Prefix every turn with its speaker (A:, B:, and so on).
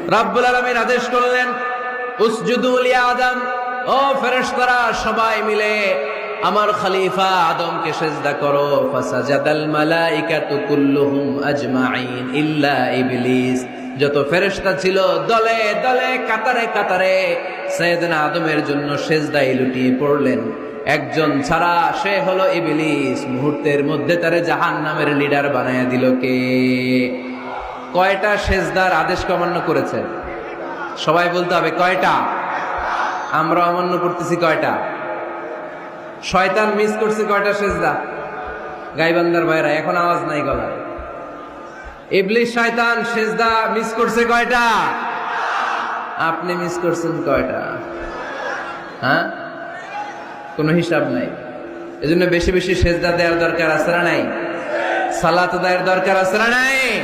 A: রাব্বুল আলামিন আদেশ করলেন, উসজুদু লি আদম, ও ফেরেশতারা সবাই মিলে আমার খলিফা আদমকে সিজদা করো। ফাসাজাদাল মালাইকাতু কুল্লুহুম আজমাইন ইল্লা ইবলিস। যত ফেরেশতা ছিল দলে দলে কাতারে কাতারে সাইয়েদনা আদমের জন্য সিজদায় লুটিয়ে পড়লেন। একজন ছাড়া, সে হলো ইবলিস। মুহূর্তের মধ্যে তারে জাহান্নামের লিডার বানায়া দিল কে? কয়টা সিজদার আদেশ অমান্য করেছে? সবাই বলতে হবে কয়টা? আমরা অমান্য করতেছি কয়টা? শয়তান মিস করছে কয়টা সিজদা? গাইবান্দার ভাইরা এখন আওয়াজ নাই গলায়। ইবলিস শয়তান সিজদা মিস করছে কয়টা? আপনি মিস করছেন কয়টা? হ্যাঁ, কোনো হিসাব নাই। এজন্য বেশি বেশি সিজদা দেওয়ার দরকার আছে না নাই? সালাত দেওয়ার দরকার আছে না নাই?